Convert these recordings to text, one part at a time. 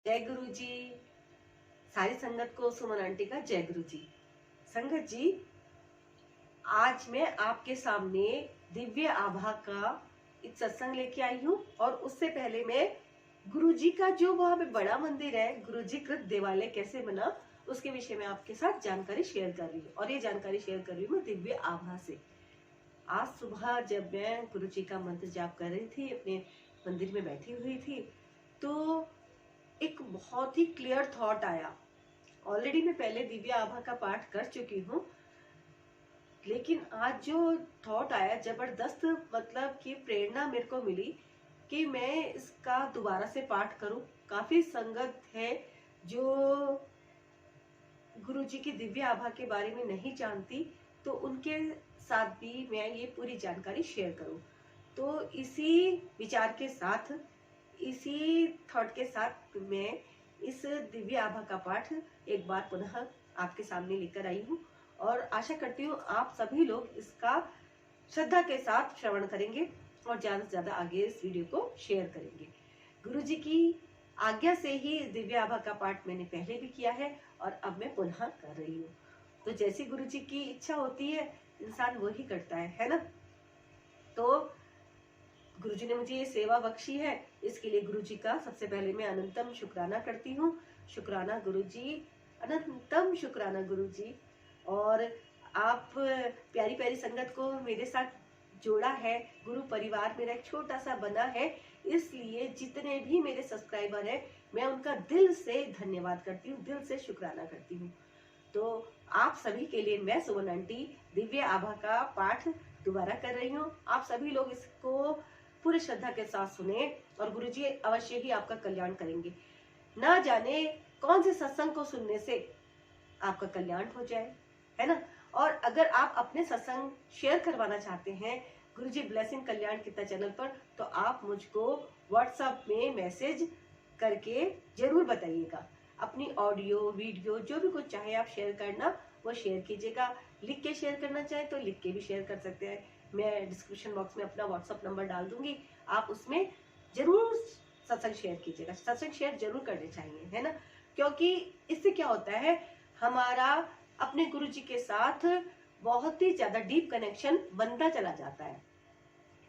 जय गुरु जी। सारी संगत को सुमन आंटी का जय गुरु जी। संगत जी, आज मैं आपके सामने दिव्य आभा का एक सत्संग लेके आई हूँ और उससे पहले मैं गुरु जी का जो वहां पे बड़ा मंदिर है, गुरु जी कृत देवालय कैसे बना, उसके विषय में आपके साथ जानकारी शेयर कर रही हूँ। और ये जानकारी शेयर कर रही हूँ मैं दिव्य आभा से। आज सुबह जब मैं गुरु जी का मंत्र जाप कर रही थी, अपने मंदिर में बैठी हुई थी, तो एक बहुत ही क्लियर थॉट आया। ऑलरेडी मैं पहले दिव्य आभा का पाठ कर चुकी हूँ, लेकिन आज जो थॉट आया जबरदस्त, मतलब कि प्रेरणा मेरे को मिली कि मैं इसका दोबारा से पाठ करूं। काफी संगत है जो गुरु जी की दिव्य आभा के बारे में नहीं जानती, तो उनके साथ भी मैं ये पूरी जानकारी शेयर करूं। तो इसी विचार के साथ, इसी थॉट के साथ मैं इस दिव्य आभा का पाठ एक बार पुनः आपके सामने लेकर आई हूँ और आशा करती हूँ आप सभी लोग इसका श्रद्धा के साथ श्रवण करेंगे और ज्यादा से ज्यादा आगे इस वीडियो को शेयर करेंगे। गुरु जी की आज्ञा से ही दिव्य आभा का पाठ मैंने पहले भी किया है और अब मैं पुनः कर रही हूँ। तो जैसी गुरु जी की इच्छा होती है इंसान वही करता है ना। तो गुरु जी ने मुझे ये सेवा बख्शी है, इसके लिए गुरु जी का सबसे पहले मैं अनंतम शुक्राना करती हूँ। शुक्राना गुरु जी, अनंतम शुक्राना गुरु जी। और आप प्यारी प्यारी संगत को मेरे साथ जोड़ा है, गुरु परिवार मेरा एक छोटा सा बना है, इसलिए जितने भी मेरे सब्सक्राइबर हैं मैं उनका दिल से धन्यवाद करती हूँ, दिल से शुक्राना करती हूँ। तो आप सभी के लिए मैं सुमन आंटी दिव्य आभा का पाठ दोबारा कर रही हूँ। आप सभी लोग इसको पूरी श्रद्धा के साथ सुने और गुरुजी अवश्य ही आपका कल्याण करेंगे। ना जाने कौन से सत्संग को सुनने से आपका कल्याण हो जाए, है ना। और अगर आप अपने सत्संग शेयर करवाना चाहते हैं गुरुजी ब्लेसिंग कल्याण कीर्तन चैनल पर, तो आप मुझको व्हाट्सएप में मैसेज करके जरूर बताइएगा। अपनी ऑडियो वीडियो जो भी कुछ चाहे आप शेयर करना, वो शेयर कीजिएगा। लिख के शेयर करना चाहे तो लिख के भी शेयर कर सकते हैं। मैं डिस्क्रिप्शन बॉक्स में अपना व्हाट्सएप नंबर डाल दूंगी, आप उसमें जरूर सत्संग शेयर कीजिएगा। सत्संग शेयर जरूर करने चाहिए, है ना, क्योंकि इससे क्या होता है, हमारा अपने गुरु जी के साथ बहुत ही ज्यादा डीप कनेक्शन बनता चला जाता है।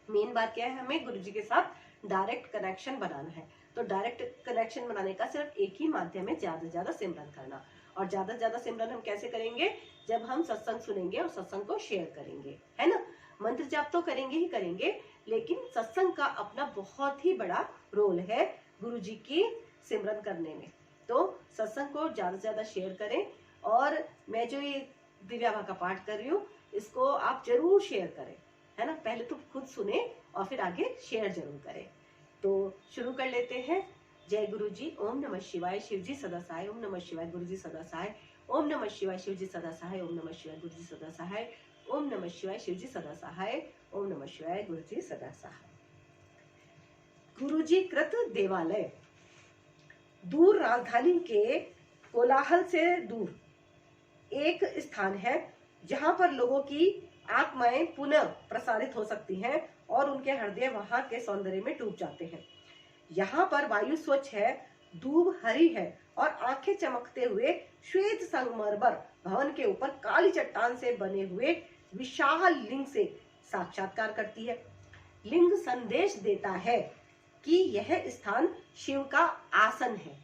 मेन बात क्या है, हमें गुरु जी के साथ डायरेक्ट कनेक्शन बनाना है। तो डायरेक्ट कनेक्शन बनाने का सिर्फ एक ही माध्यम है, ज्यादा से ज्यादा सिमरन करना। और ज्यादा से ज्यादा सिमरन हम कैसे करेंगे, जब हम सत्संग सुनेंगे और सत्संग को शेयर करेंगे, है ना। मंत्र जाप तो करेंगे ही करेंगे, लेकिन सत्संग का अपना बहुत ही बड़ा रोल है गुरु जी की सिमरन करने में। तो सत्संग को ज्यादा से ज्यादा शेयर करें। और मैं जो ये दिव्य आभा का पाठ कर रही हूँ, इसको आप जरूर शेयर करें, है ना। पहले तो खुद सुने और फिर आगे शेयर जरूर करें। तो शुरू कर लेते हैं। जय गुरु जी। ओम नमः शिवाय, शिव जी सदा सहाय। ओम नमः शिवाय, गुरु जी सदा सहाय। ओम नमः शिवाय, शिव जी सदा सहाय। ओम नमः शिवाय, गुरु जी सदा सहाय। ओम नमः शिवाय, शिव जी सदा सहाय। ओम नमः शिवाय, गुरु जी सदा सहाय। गुरु जी कृत देवालय दूर, राजधानी के कोलाहल से दूर एक स्थान है जहां पर लोगों की आत्माएं पुनः प्रसारित हो सकती हैं और उनके हृदय वहां के सौंदर्य में डूब जाते हैं। यहाँ पर वायु स्वच्छ है, धूप हरी है और आंखें चमकते हुए श्वेत संगमरमर भवन के ऊपर काली चट्टान से बने हुए विशाल लिंग से साक्षात्कार करती है। लिंग संदेश देता है कि यह स्थान शिव का आसन है।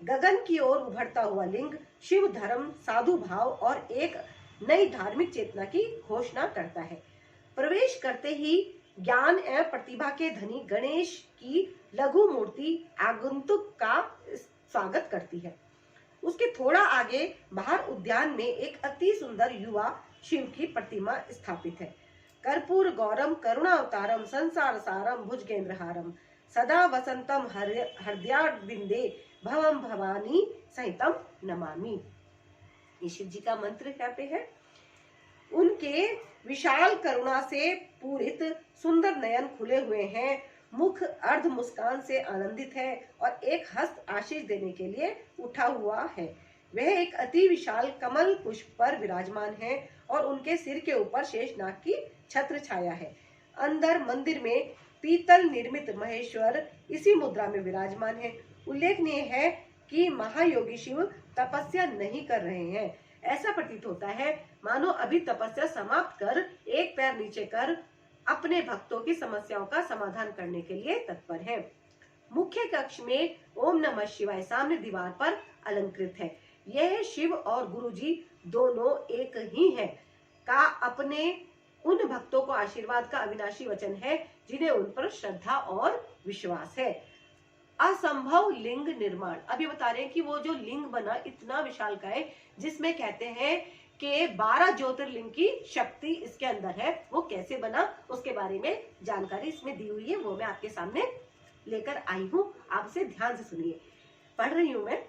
गगन की ओर उभरता हुआ लिंग शिव धर्म, साधु भाव और एक नई धार्मिक चेतना की घोषणा करता है। प्रवेश करते ही ज्ञान एवं प्रतिभा के धनी गणेश की लघु मूर्ति आगंतुक का स्वागत करती है। उसके थोड़ा आगे बाहर उद्यान में एक अति सुंदर युवा शिव की प्रतिमा स्थापित है। कर्पूर गौरम करुणावतारम संसार सारम भुजगेंद्रहारम सदा वसंतम हृदयारविंदे भवम भवानी सहितम नमामि। ये शिव जी का मंत्र यहाँ पे है। उनके विशाल करुणा से पूरित सुंदर नयन खुले हुए हैं, मुख अर्ध मुस्कान से आनंदित है और एक हस्त आशीष देने के लिए उठा हुआ है। वह एक अति विशाल कमल पुष्प पर विराजमान है और उनके सिर के ऊपर शेषनाग की छत्र छाया है। अंदर मंदिर में पीतल निर्मित महेश्वर इसी मुद्रा में विराजमान है। उल्लेखनीय है कि महायोगी शिव तपस्या नहीं कर रहे हैं। ऐसा प्रतीत होता है मानो अभी तपस्या समाप्त कर एक पैर नीचे कर अपने भक्तों की समस्याओं का समाधान करने के लिए तत्पर है। मुख्य कक्ष में ओम नमः शिवाय सामने दीवार पर अलंकृत है। यह शिव और गुरुजी दोनों एक ही हैं का अपने उन भक्तों को आशीर्वाद का अविनाशी वचन है जिन्हें उन पर श्रद्धा और विश्वास है। असंभव लिंग निर्माण, अभी बता रहे हैं कि वो जो लिंग बना इतना विशालकाय, जिसमें कहते हैं कि 12 ज्योतिर्लिंग की शक्ति इसके अंदर है, वो कैसे बना उसके बारे में जानकारी इसमें दी हुई है, वो मैं आपके सामने लेकर आई हूँ। आप इसे ध्यान से सुनिए, पढ़ रही हूँ मैं।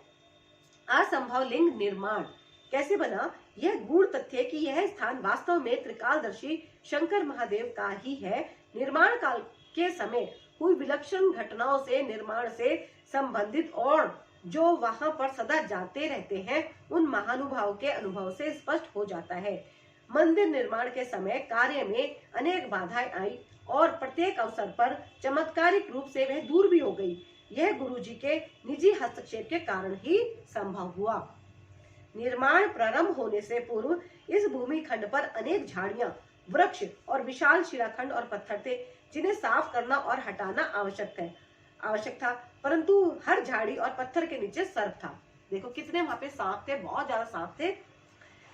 असंभव लिंग निर्माण कैसे बना? यह गूढ़ तथ्य कि यह स्थान वास्तव में त्रिकालदर्शी शंकर महादेव का ही है। निर्माण काल के समय हुई विलक्षण घटनाओं से, निर्माण से संबंधित और जो वहां पर सदा जाते रहते हैं उन महानुभावों के अनुभव से स्पष्ट हो जाता है। मंदिर निर्माण के समय कार्य में अनेक बाधाएं आई और प्रत्येक अवसर पर चमत्कारिक रूप से वह दूर भी हो गई। यह गुरुजी के निजी हस्तक्षेप के कारण ही संभव हुआ। निर्माण प्रारंभ होने से पूर्व इस भूमि खंड पर अनेक झाड़ियां, वृक्ष और विशाल शिलाखंड और पत्थर थे जिन्हें साफ करना और हटाना आवश्यक था, परंतु हर झाड़ी और पत्थर के नीचे सर्प था। देखो कितने वहां पे सांप थे, बहुत ज्यादा सांप थे।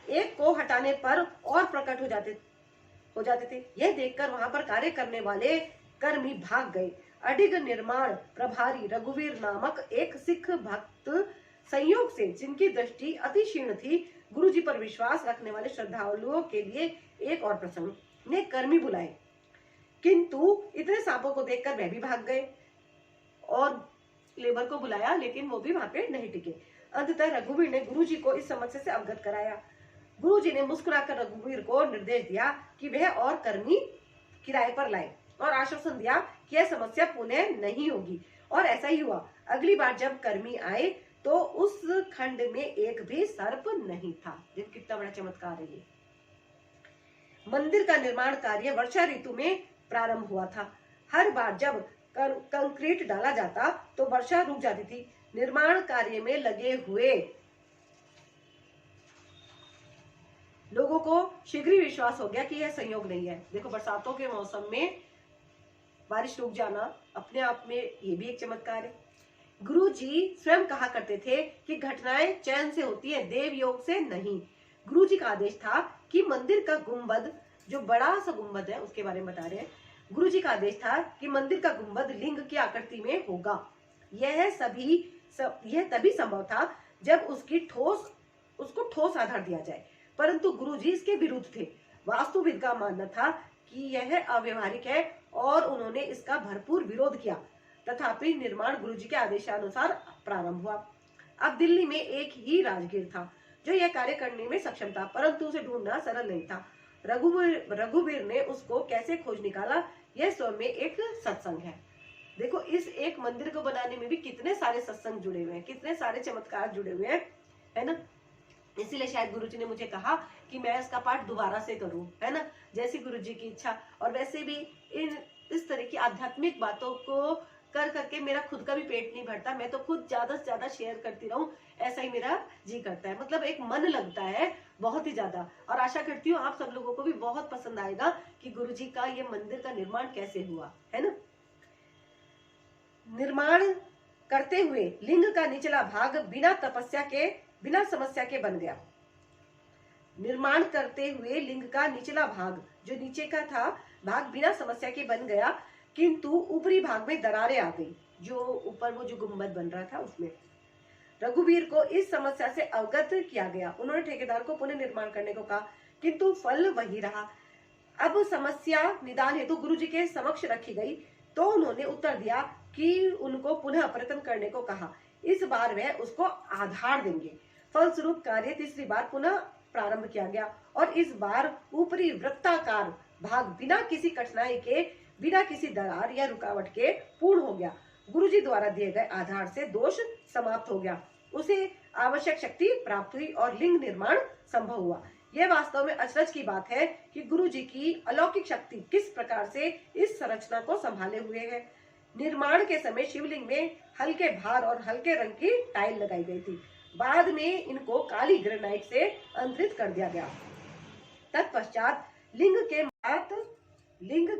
एक को हटाने पर और प्रकट हो जाते थे। यह देखकर वहां पर कार्य करने वाले कर्मी भाग गए। अडिग निर्माण प्रभारी रघुवीर नामक एक सिख भक्त संयोग से, जिनकी दृष्टि अति क्षीण थी, गुरुजी पर विश्वास रखने वाले श्रद्धालुओं के लिए एक और प्रसंग ने कर्मी बुलाए, किंतु इतने सांपों को देखकर वह भी भाग गए और लेबर को बुलाया, लेकिन वो भी वहां पे नहीं टिके। अंततः रघुवीर ने गुरुजी को इस समस्या से अवगत कराया। गुरुजी ने मुस्कुराकर रघुवीर को निर्देश दिया कि वह और कर्मी किराए पर लाए और आश्वासन दिया कि यह समस्या पुनः नहीं होगी, और ऐसा ही हुआ। अगली बार जब कर्मी आए तो उस खंड में एक भी सर्प नहीं था। देखो कितना बड़ा चमत्कार है ये। मंदिर का निर्माण कार्य वर्षा ऋतु में प्रारंभ हुआ था। हर बार जब कंक्रीट डाला जाता तो वर्षा रुक जाती थी। निर्माण कार्य में लगे हुए लोगों को शीघ्र ही विश्वास हो गया कि यह संयोग नहीं है। देखो बरसातों के मौसम में बारिश रुक जाना अपने आप में ये भी एक चमत्कार है। गुरुजी स्वयं कहा करते थे कि घटनाएं चैन से होती है, देव योग से नहीं। गुरुजी का आदेश था कि मंदिर का गुंबद, जो बड़ा सा गुंबद है उसके बारे में बता रहे हैं, गुरुजी का आदेश था कि मंदिर का गुंबद लिंग की आकृति में होगा। यह तभी संभव था जब उसको ठोस आधार दिया जाए, परंतु गुरुजी इसके विरुद्ध थे। वास्तुविद का मानना था कि यह अव्यवहारिक है और उन्होंने इसका भरपूर विरोध किया। तथापि निर्माण गुरुजी के आदेशानुसार प्रारंभ हुआ। अब दिल्ली में एक ही राजगीर था जो यह कार्य करने में सक्षम था, परंतु उसे ढूंढना सरल नहीं था। रघुवीर ने उसको कैसे खोज निकाला, यह स्वयं में एक सत्संग है। देखो इस एक मंदिर को बनाने में भी कितने सारे सत्संग जुड़े हुए हैं, कितने सारे चमत्कार जुड़े हुए हैं, है ना। इसीलिए शायद गुरुजी ने मुझे कहा कि मैं इसका पाठ दोबारा से करूं, है ना, जैसी गुरुजी की इच्छा। और वैसे भी इस तरह की आध्यात्मिक बातों को कर करके मेरा खुद का भी पेट नहीं भरता, मैं तो खुद ज्यादा से ज्यादा शेयर करती रहूं, ऐसा ही मेरा जी करता है। मतलब एक मन लगता है बहुत ही ज्यादा, और आशा करती हूँ आप सब लोगों को भी बहुत पसंद आएगा कि गुरुजी का ये मंदिर का निर्माण कैसे हुआ, है ना। निर्माण करते हुए लिंग का निचला भाग बिना समस्या के बन गया। निर्माण करते हुए लिंग का निचला भाग, जो नीचे का था भाग, बिना समस्या के बन गया, किंतु ऊपरी भाग में दरारें आ गई, जो ऊपर वो जो गुंबद बन रहा था उसमें। रघुवीर को इस समस्या से अवगत किया गया। उन्होंने ठेकेदार को पुनः निर्माण करने को कहा, किंतु फल वही रहा। अब समस्या निदान हेतु गुरुजी के समक्ष रखी गई तो उन्होंने उत्तर दिया कि उनको पुनः प्रयत्न करने को कहा। इस बार वह उसको आधार देंगे। फलस्वरूप कार्य तीसरी बार पुनः प्रारंभ किया गया और इस बार ऊपरी वृत्ताकार भाग बिना किसी कठिनाई के, बिना किसी दरार या रुकावट के पूर्ण हो गया। गुरुजी द्वारा दिए गए आधार से दोष समाप्त हो गया, उसे आवश्यक शक्ति प्राप्त हुई और लिंग निर्माण संभव हुआ। यह वास्तव में अचरज की बात है कि गुरुजी की अलौकिक शक्ति किस प्रकार से इस संरचना को संभाले हुए है। निर्माण के समय शिवलिंग में हल्के भार और हल्के रंग की टाइल लगाई गई थी। बाद में इनको काली ग्रेनाइट से अंतरित कर दिया गया। तत्पश्चात लिंग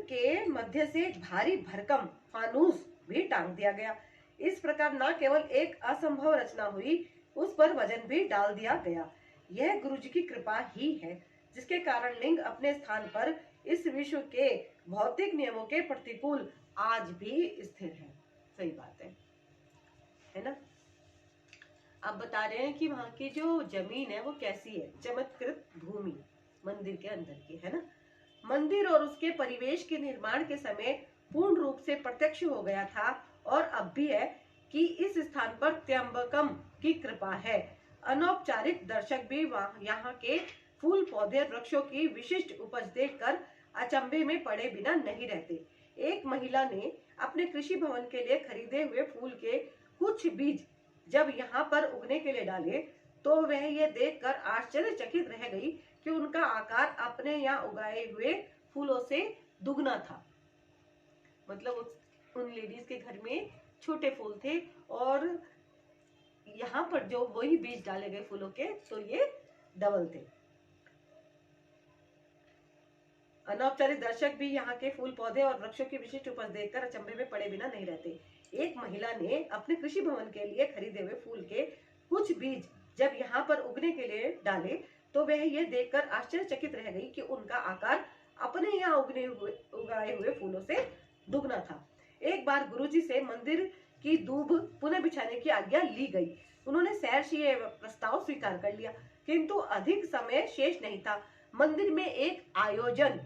के मध्य से एक भारी भरकम फानूस भी टांग दिया गया। इस प्रकार न केवल एक असंभव रचना हुई, उस पर वजन भी डाल दिया गया। यह गुरुजी की कृपा ही है, जिसके कारण लिंग अपने स्थान पर इस विश्व के भौतिक नियमों के प्रतिकूल आज भी स्थिर है। सही बात है ना। आप बता रहे हैं कि वहां की जो जमीन है वो कैसी है, चमत्कृत भूमि मंदिर के अंदर की, है ना। मंदिर और उसके परिवेश के निर्माण के समय पूर्ण रूप से प्रत्यक्ष हो गया था और अब भी है कि इस स्थान पर त्र्यंबकम की कृपा है। अनौपचारिक दर्शक भी यहाँ के फूल पौधे वृक्षों की विशिष्ट उपज देखकर अचंभे में पड़े बिना नहीं रहते। एक महिला ने अपने कृषि भवन के लिए खरीदे हुए फूल के कुछ बीज जब यहाँ पर उगने के लिए डाले तो वह ये देखकर आश्चर्यचकित रह गई कि उनका आकार अपने यहाँ उगाए हुए फूलों से दुगना था। मतलब उन लेडीज के घर में छोटे फूल थे और यहाँ पर जो वही बीज डाले गए फूलों के, तो ये डबल थे। अनौपचारिक दर्शक भी यहाँ के फूल पौधे और वृक्षों की विशिष्ट उपज देखकर अचंभे में पड़े बिना नहीं रहते। एक महिला ने अपने कृषि भवन के लिए खरीदे हुए फूल के कुछ बीज जब यहाँ पर उगने के लिए डाले तो वह यह देखकर आश्चर्यचकित रह गई कि उनका आकार अपने यहाँ उगाए हुए फूलों से दुगना था। एक बार गुरुजी से मंदिर की दूब पुनः बिछाने की आज्ञा ली गई। उन्होंने सहर्ष ये प्रस्ताव स्वीकार कर लिया, किंतु अधिक समय शेष नहीं था। मंदिर में एक आयोजन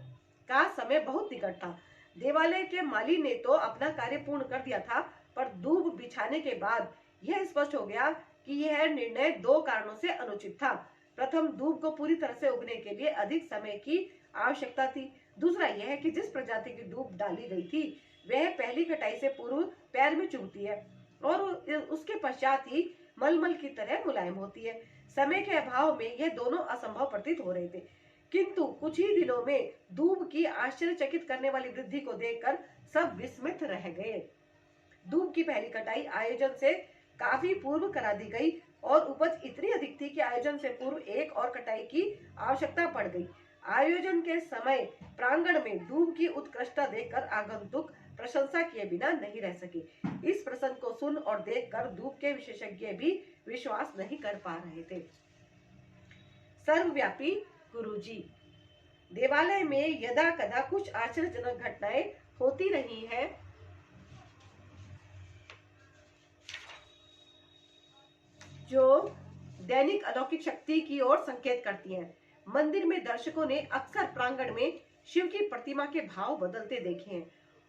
का समय बहुत निकट था। देवालय के माली ने तो अपना कार्य पूर्ण कर दिया था, पर दूब बिछाने के बाद यह स्पष्ट हो गया कि यह निर्णय दो कारणों से अनुचित था। प्रथम, दूब को पूरी तरह से उगने के लिए अधिक समय की आवश्यकता थी। दूसरा यह कि जिस प्रजाति की दूब डाली गई थी वह पहली कटाई से पूर्व पैर में चुभती है और उसके पश्चात ही मलमल की तरह मुलायम होती है। समय के अभाव में यह दोनों असंभव प्रतीत हो रहे थे, किंतु कुछ ही दिनों में दूब की आश्चर्यचकित करने वाली वृद्धि को देखकर सब विस्मित रह गए। दूब की पहली कटाई आयोजन से काफी पूर्व करा दी गई और उपज इतनी अधिक थी कि आयोजन से पूर्व एक और कटाई की आवश्यकता पड़ गई। आयोजन के समय प्रांगण में दूब की उत्कृष्टता देखकर आगंतुक प्रशंसा किए बिना नहीं रह सके। इस प्रसंग को सुन और देखकर दूब के विशेषज्ञ भी विश्वास नहीं कर पा रहे थे। सर्वव्यापी गुरुजी। देवालय में यदा कदा कुछ आश्चर्यजनक घटनाएं होती रही हैं, जो दैनिक अलौकिक शक्ति की ओर संकेत करती हैं। मंदिर में दर्शकों ने अक्सर प्रांगण में शिव की प्रतिमा के भाव बदलते देखे हैं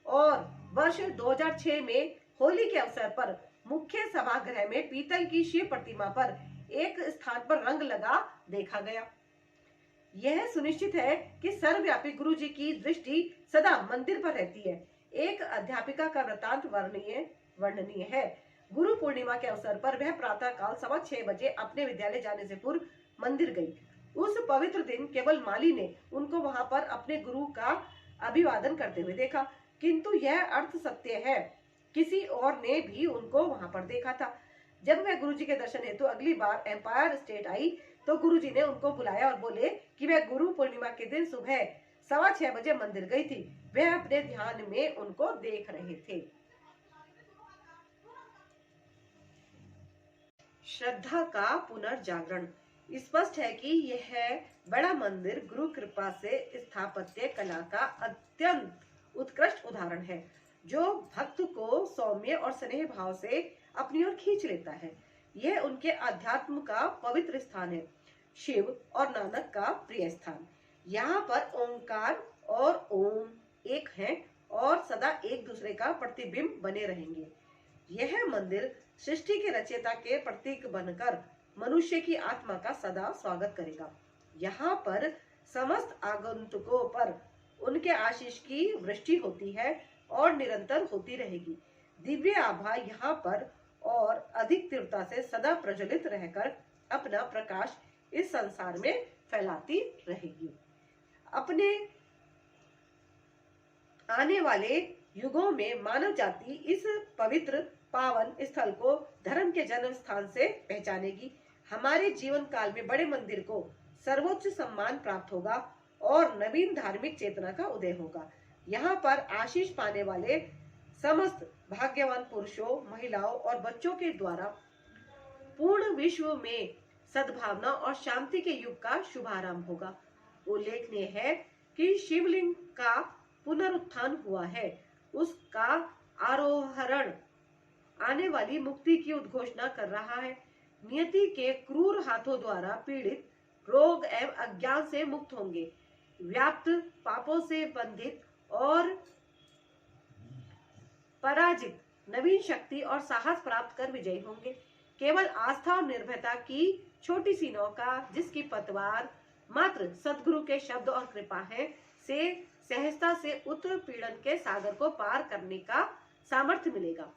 और वर्ष 2006 में होली के अवसर पर मुख्य सभागृह में पीतल की शिव प्रतिमा पर एक स्थान पर रंग लगा देखा गया। यह सुनिश्चित है कि सर्वव्यापी गुरुजी की दृष्टि सदा मंदिर पर रहती है। एक अध्यापिका का वृतांत वर्णनीय है। गुरु पूर्णिमा के अवसर पर वह प्रातः काल 6:15 बजे अपने विद्यालय जाने से पूर्व मंदिर गई। उस पवित्र दिन केवल माली ने उनको वहां पर अपने गुरु का अभिवादन करते हुए देखा, किंतु यह अर्थ सत्य है, किसी और ने भी उनको वहां पर देखा था। जब वह गुरुजी के दर्शन हेतु अगली बार एम्पायर स्टेट आई तो गुरुजी ने उनको बुलाया और बोले कि वह गुरु पूर्णिमा के दिन सुबह 6:15 बजे मंदिर गई थी। वह अपने ध्यान में उनको देख रहे थे। श्रद्धा का पुनर्जागरण। स्पष्ट है कि यह बड़ा मंदिर गुरु कृपा से स्थापत्य कला का अत्यंत उत्कृष्ट उदाहरण है, जो भक्त को सौम्य और स्नेह भाव से अपनी ओर खींच लेता है। यह उनके अध्यात्म का पवित्र स्थान है, शिव और नानक का प्रिय स्थान। यहाँ पर ओंकार और ओम एक हैं और सदा एक दूसरे का प्रतिबिंब बने रहेंगे। यह मंदिर सृष्टि के रचयिता के प्रतीक बनकर मनुष्य की आत्मा का सदा स्वागत करेगा। यहाँ पर समस्त आगंतुकों पर उनके आशीष की वृष्टि होती है और निरंतर होती रहेगी। दिव्य आभा यहाँ पर और अधिक तीव्रता से सदा प्रज्वलित रहकर अपना प्रकाश इस संसार में फैलाती रहेगी। अपने आने वाले युगों में मानव जाति इस पवित्र पावन स्थल को धर्म के जन्म स्थान से पहचानेगी। हमारे जीवन काल में बड़े मंदिर को सर्वोच्च सम्मान प्राप्त होगा और नवीन धार्मिक चेतना का उदय होगा। यहाँ पर आशीष पाने वाले समस्त भाग्यवान पुरुषों, महिलाओं और बच्चों के द्वारा पूर्ण विश्व में सद्भावना और शांति के युग का शुभारंभ होगा। उल्लेखनीय है कि शिवलिंग का पुनरुत्थान हुआ है, उसका आरोहण आने वाली मुक्ति की उद्घोषणा कर रहा है। नियति के क्रूर हाथों द्वारा पीड़ित रोग एवं अज्ञान से मुक्त होंगे, व्याप्त पापों से बंधित और पराजित नवीन शक्ति और साहस प्राप्त कर विजयी होंगे। केवल आस्था और निर्भयता की छोटी सी नौका, जिसकी पतवार मात्र सद्गुरु के शब्द और कृपा है, से सहजता से उत्पीड़न के सागर को पार करने का सामर्थ्य मिलेगा।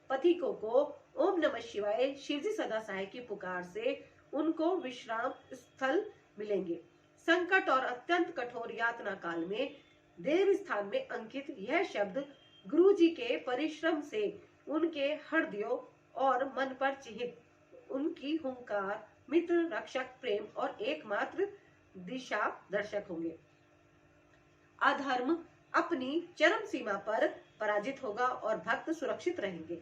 पथिकों को ओम नमः शिवाय, शिवजी सदा सहाय की पुकार से उनको विश्राम स्थल मिलेंगे। संकट और अत्यंत कठोर यातना काल में देव स्थान में अंकित यह शब्द गुरु जी के परिश्रम से उनके हृदयों और मन पर चिहित उनकी हुंकार, मित्र, रक्षक, प्रेम और एकमात्र दिशा दर्शक होंगे। अधर्म अपनी चरम सीमा पर पराजित होगा और भक्त सुरक्षित रहेंगे।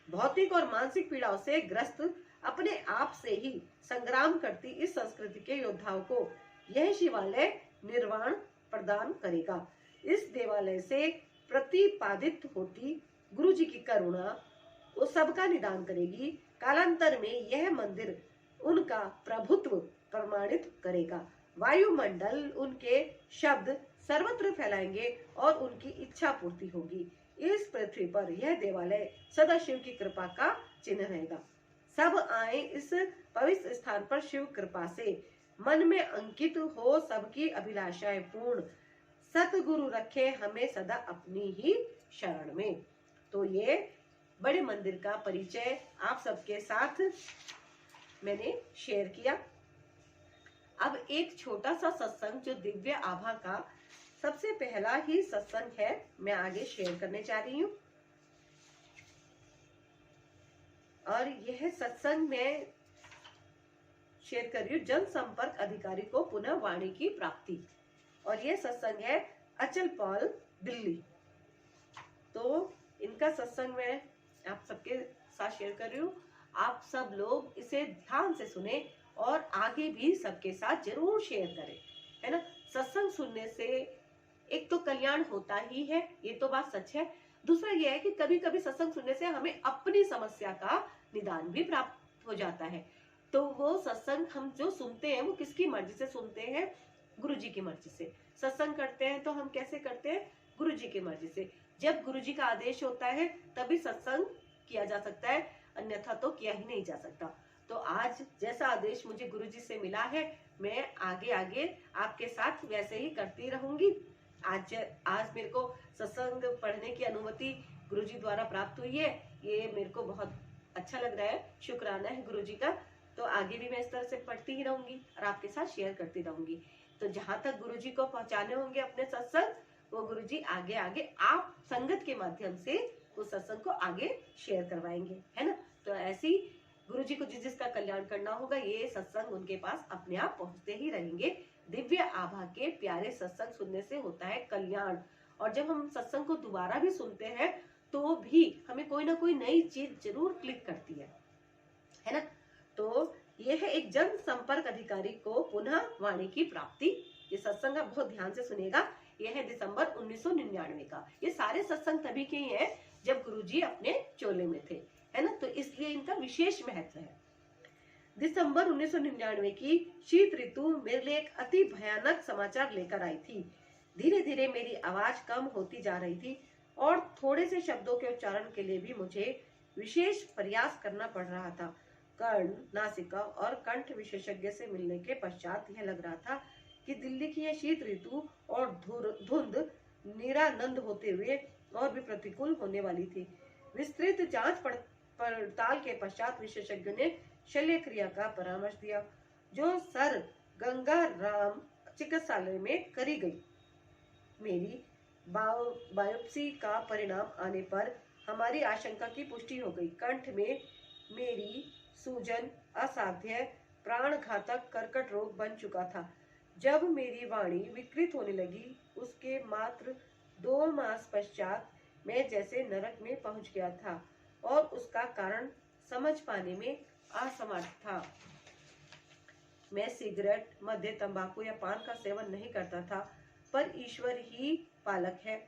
भौतिक और मानसिक पीड़ाओं से ग्रस्त अपने आप से ही संग्राम करती इस संस्कृति के योद्धाओं को यह शिवालय निर्वाण प्रदान करेगा। इस देवालय से प्रतिपादित होती गुरु जी की करुणा वो सबका निदान करेगी। कालांतर में यह मंदिर उनका प्रभुत्व प्रमाणित करेगा। वायुमंडल उनके शब्द सर्वत्र फैलाएंगे और उनकी इच्छा पूर्ति होगी। इस पृथ्वी पर यह देवालय सदा शिव की कृपा का चिन्ह रहेगा। सब आए इस पवित्र स्थान पर शिव कृपा से मन में अंकित हो सबकी अभिलाषाएं पूर्ण। सतगुरु रखे हमें सदा अपनी ही शरण में। तो ये बड़े मंदिर का परिचय आप सबके साथ मैंने शेयर किया। अब एक छोटा सा सत्संग जो दिव्य आभा का सबसे पहला ही सत्संग है, मैं आगे शेयर करने जा रही हूँ। और यह सत्संग में शेयर कर रही हूँ जनसंपर्क अधिकारी को पुनः वाणी की प्राप्ति। और यह सत्संग है अचल पॉल, दिल्ली। तो इनका सत्संग मैं आप सबके साथ शेयर कर रही हूँ। आप सब लोग इसे ध्यान से सुने और आगे भी सबके साथ जरूर शेयर करें, है ना। सत्संग सुनने से एक तो कल्याण होता ही है, ये तो बात सच है। दूसरा ये है कि कभी कभी सत्संग सुनने से हमें अपनी समस्या का निदान भी प्राप्त हो जाता है। तो वो सत्संग हम जो सुनते हैं वो किसकी मर्जी से सुनते हैं? गुरु जी की मर्जी से। सत्संग करते हैं तो हम कैसे करते हैं? गुरु जी की मर्जी से। जब गुरु जी का आदेश होता है तभी सत्संग किया जा सकता है, अन्यथा तो किया ही नहीं जा सकता। तो आज जैसा आदेश मुझे गुरु जी से मिला है, मैं आगे आगे आपके साथ वैसे ही करती रहूंगी। आज मेरे को सत्संग पढ़ने की अनुमति गुरु जी द्वारा प्राप्त हुई है, ये मेरे को बहुत अच्छा लग रहा है। शुक्राना है गुरु जी का। तो आगे भी मैं इस तरह से पढ़ती ही रहूंगी और आपके साथ शेयर करती रहूंगी। तो जहां तक गुरु जी को पहुंचाने होंगे अपने सत्संग, वो गुरु जी आगे आगे आप संगत के माध्यम से उस सत्संग को आगे शेयर करवाएंगे, है ना। तो ऐसी गुरु जी को जिसका कल्याण करना होगा, ये सत्संग उनके पास अपने आप पहुंचते ही रहेंगे। दिव्य आभा के प्यारे सत्संग सुनने से होता है कल्याण। और जब हम सत्संग को दोबारा भी सुनते हैं तो भी हमें कोई ना कोई नई चीज जरूर क्लिक करती है ना। तो यह है एक जन संपर्क अधिकारी को पुनः वाणी की प्राप्ति। ये सत्संग आप बहुत ध्यान से सुनेगा। यह है दिसंबर 1999 का। ये सारे सत्संग तभी के ही हैं जब गुरुजी अपने चोले में थे, है ना। तो इसलिए इनका विशेष महत्व है। दिसंबर 1999 की शीत ऋतु मेरे लिए एक अति भयानक समाचार लेकर आई थी। धीरे धीरे मेरी आवाज कम होती जा रही थी और थोड़े से शब्दों के उच्चारण के लिए भी मुझे विशेष प्रयास करना पड़ रहा था। कर्ण, नासिका और कंठ विशेषज्ञ से मिलने के पश्चात यह लग रहा था कि दिल्ली की यह शीत ऋतु और धुंध निरानंद होते हुए और भी प्रतिकूल होने वाली थी। विस्तृत जांच पड़ताल के पश्चात विशेषज्ञ ने शल्य क्रिया का परामर्श दिया, जो सर गंगा राम चिकित्सालय में करी गई। मेरी बायोप्सी का परिणाम आने पर हमारी आशंका की पुष्टि हो गई। कंठ में मेरी सूजन असाध्य प्राण घातक कर्कट रोग बन चुका था। जब मेरी वाणी विकृत होने लगी, उसके मात्र 2 मास पश्चात मैं जैसे नरक में पहुंच गया था और उसका कारण समझ पाने में असमर्थ था। मैं सिगरेट, मद्य, तंबाकू या पान का सेवन नहीं करता था, पर ईश्वर ही पालक है।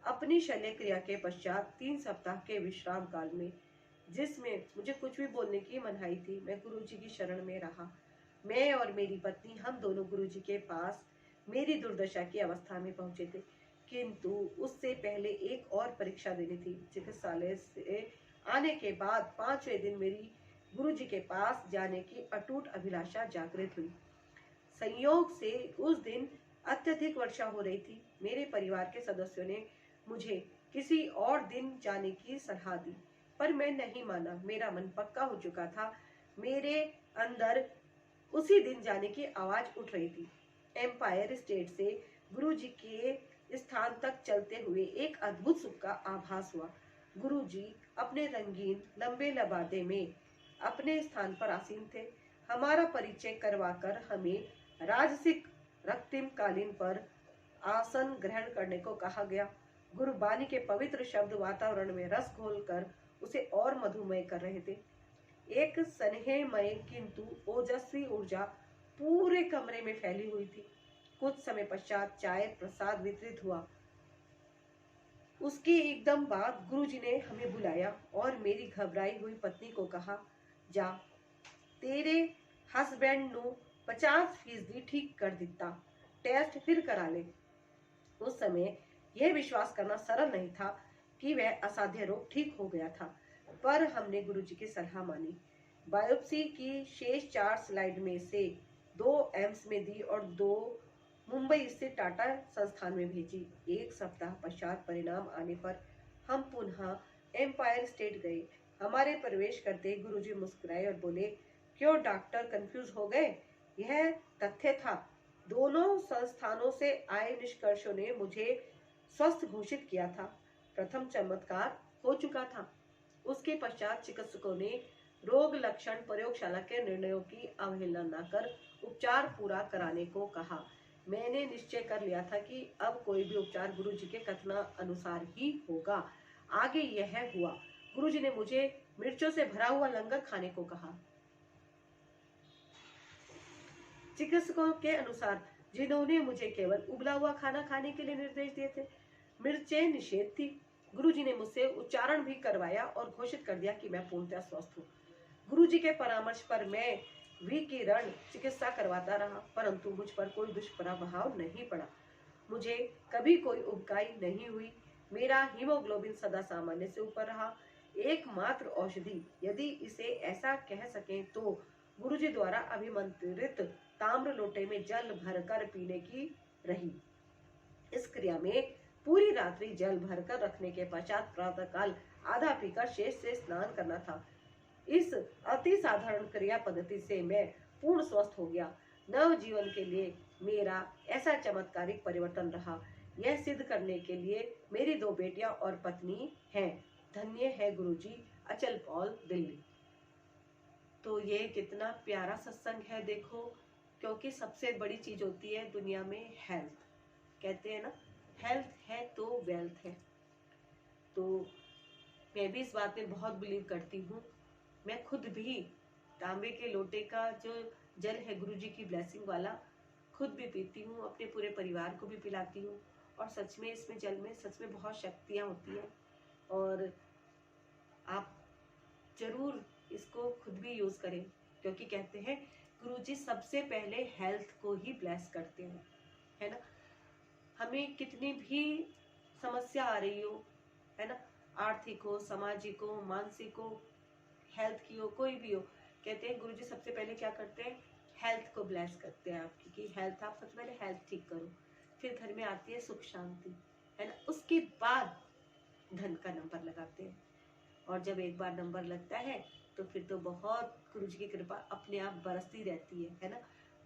अपनी शल्य क्रिया के पश्चात 3 सप्ताह के विश्राम काल में, जिसमें मुझे कुछ भी बोलने की मनाही थी, मैं गुरुजी की शरण में रहा। मैं और मेरी पत्नी, हम दोनों गुरुजी के पास मेरी दुर्दशा की अवस्था में पहुंचे थे, किंतु उससे पहले एक और परीक्षा देनी थी। चिकित्सालय से आने के बाद 5वें दिन मेरी गुरुजी के पास जाने की अटूट अभिलाषा जागृत हुई। संयोग से उस दिन अत्यधिक वर्षा हो रही थी। मेरे परिवार के सदस्यों ने मुझे किसी और दिन जाने की सलाह दी, पर मैं नहीं माना। मेरा मन पक्का हो चुका था। मेरे अंदर उसी दिन जाने की आवाज उठ रही थी। एम्पायर स्टेट से गुरुजी के स्थान तक चलते हुए एक अद्भुत सुख का आभास हुआ। गुरुजी अपने रंगीन लंबे लबादे में अपने स्थान पर आसीन थे। हमारा परिचय करवाकर हमें राजसिक रक्तिम कालीन पर आसन ग्रहण करने को कहा गया। गुरुबानी के पवित्र शब्द वातावरण में रस घोलकर उसे और मधुमय कर रहे थे। एक स्नेहमय किंतु ओजस्वी ऊर्जा पूरे कमरे में फैली हुई थी। कुछ समय पश्चात चाय प्रसाद वितरित हुआ। उसके एकदम बाद गुरुजी ने हमें बुलाया और मेरी घबराई हुई पत्नी को कहा, जा तेरे हस्बैंड नु 50% ठीक कर दिता, टेस्ट फिर करा ले। उस समय यह विश्वास करना सरल नहीं था कि वह असाध्य रोग ठीक हो गया था, पर हमने गुरुजी की सलाह मानी। बायोप्सी की शेष 4 स्लाइड में से 2 एम्स में दी और 2 मुंबई स्थित टाटा संस्थान में भेजी। 1 सप्ताह पश्चात परिणाम आने पर हम पुनः एम्पायर स्टेट गए। हमारे प्रवेश करते गुरुजी मुस्कुराए और बोले, क्यों डॉक्टर कंफ्यूज हो गए? यह तथ्य था। दोनों संस्थानों से आए निष्कर्षों ने मुझे स्वस्थ घोषित किया था। प्रथम चमत्कार हो चुका था। उसके पश्चात चिकित्सकों ने रोग लक्षण प्रयोगशाला के निर्णयों की अवहेलना न कर उपचार पूरा कराने को कहा। मैंने निश्चय कर लिया था कि अब कोई भी उपचार गुरुजी के कथना अनुसार ही होगा। आगे यह हुआ। गुरुजी ने मुझे मिर्चों से भरा हुआ लंगर खाने को कहा। चिकित्सकों के अनुसार, जिन्होंने मुझे केवल उबला हुआ खाना खाने के लिए निर्देश दिए थे, मिर्चें निषेध थी। गुरुजी ने मुझसे उच्चारण भी करवाया और घोषित कर दिया कि मैं पूर्णतः स्वस्थ हूँ। गुरुजी के परामर्श पर मैं विकिरण चिकित्सा करवाता रहा, परंतु मुझ पर कोई दुष्प्रभाव नहीं पड़ा। मुझे कभी कोई उबकाई नहीं हुई। मेरा हीमोग्लोबिन सदा सामान्य से ऊपर रहा। एकमात्र औषधि, यदि इसे ऐसा कह सकें, तो गुरुजी द्वारा अभिमंत्रित ताम्र लोटे में जल भरकर पीने की रही। इस क्रिया में पूरी रात्रि जल भरकर रखने के पश्चात प्रातःकाल आधा पीकर शेष से स्नान करना था। इस अति साधारण क्रिया पद्धति से मैं पूर्ण स्वस्थ हो गया। नव जीवन के लिए मेरा ऐसा चमत्कारिक परिवर्तन रहा, यह सिद्ध करने के लिए मेरी 2 बेटियां और पत्नी हैं। धन्य है गुरुजी। अचल पॉल, दिल्ली। तो ये कितना प्यारा सत्संग है, देखो, क्योंकि सबसे बड़ी चीज होती है दुनिया में हेल्थ। कहते हैं ना, हेल्थ है तो वेल्थ है। तो मैं भी इस बात में बहुत बिलीव करती हूँ। मैं खुद भी तांबे के लोटे का जो जल है गुरुजी की ब्लेसिंग वाला, खुद भी पीती हूँ, अपने पूरे परिवार को भी पिलाती हूँ। और सच में इसमें जल में सच में बहुत शक्तियाँ होती हैं, और आप जरूर इसको खुद भी यूज करें, क्योंकि कहते हैं गुरुजी सबसे पहले हेल्थ को ही ब्लेस करते हैं, है ना। हमें कितनी भी समस्या आ रही हो, है ना, आर्थिक हो, सामाजिक हो, मानसिक हो, हेल्थ की हो, कोई भी हो, कहते हैं गुरुजी सबसे पहले क्या करते हैं, हेल्थ को ब्लेस करते हैं आपकी, कि हेल्थ, आप सबसे पहले हेल्थ ठीक करो, फिर घर में आती है सुख शांति, है ना, उसके बाद धन का नंबर लगाते हैं। और जब एक बार नंबर लगता है तो फिर तो बहुत गुरुजी की कृपा अपने आप बरसती रहती है ना।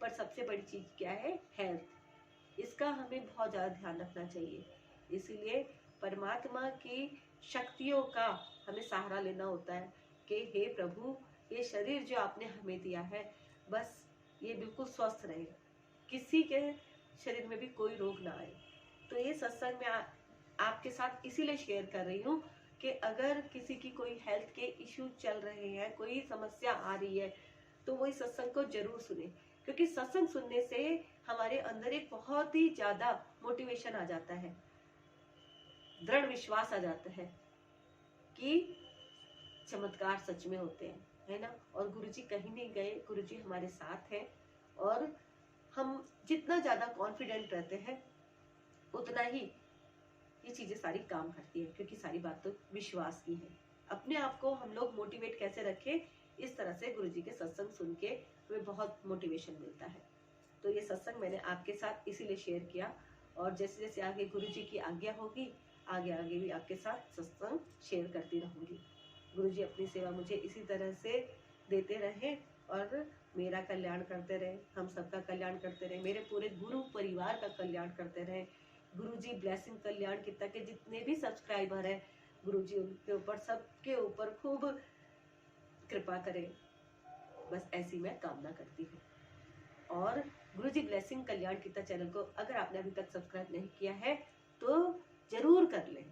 पर सबसे बड़ी चीज क्या है, हेल्थ। इसका हमें बहुत ज्यादा ध्यान रखना चाहिए। इसीलिए परमात्मा की शक्तियों का हमें सहारा लेना होता है कि हे प्रभु, ये शरीर जो आपने हमें दिया है, बस ये बिल्कुल स्वस्थ रहे, किसी के शरीर में भी कोई रोग ना आए। तो ये सत्संग में आपके साथ इसीलिए शेयर कर रही हूँ कि अगर किसी की कोई हेल्थ के इश्यू चल रहे हैं, कोई समस्या आ रही है, तो वो इस सत्संग को जरूर सुने, क्योंकि सत्संग सुनने से हमारे अंदर एक बहुत ही ज्यादा मोटिवेशन आ जाता है, दृढ़ विश्वास आ जाता है कि चमत्कार सच में होते हैं, है ना। और गुरुजी कहीं नहीं गए, गुरुजी हमारे साथ हैं। और हम जितना ज्यादा कॉन्फिडेंट रहते हैं, उतना ही ये चीजें सारी काम करती है, क्योंकि सारी बात तो विश्वास की है। अपने आप को हम लोग मोटिवेट कैसे रखें, इस तरह से गुरुजी के सत्संग सुन के हमें बहुत मोटिवेशन मिलता है। तो ये सत्संग मैंने आपके साथ इसीलिए शेयर किया, और जैसे जैसे आगे गुरुजी की आज्ञा होगी, आगे आगे भी आपके साथ सत्संग शेयर करती रहूंगी। गुरुजी अपनी सेवा मुझे इसी तरह से देते रहे और मेरा कल्याण करते रहे, हम सबका कल्याण करते रहे, मेरे पूरे गुरु परिवार का कल्याण करते रहे। गुरुजी ब्लेसिंग कल्याण कितना के जितने भी सब्सक्राइबर है, गुरुजी उनके ऊपर, सबके ऊपर खूब कृपा करे, बस ऐसी मैं कामना करती हूँ। और गुरुजी ब्लेसिंग कल्याण कितना चैनल को अगर आपने अभी तक सब्सक्राइब नहीं किया है तो जरूर कर लें।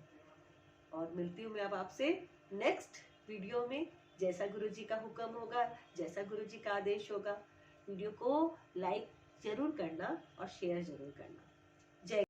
और मिलती हूँ मैं अब आपसे नेक्स्ट वीडियो में, जैसा गुरुजी का हुक्म होगा, जैसा गुरुजी का आदेश होगा। वीडियो को लाइक जरूर करना और शेयर जरूर करना। जय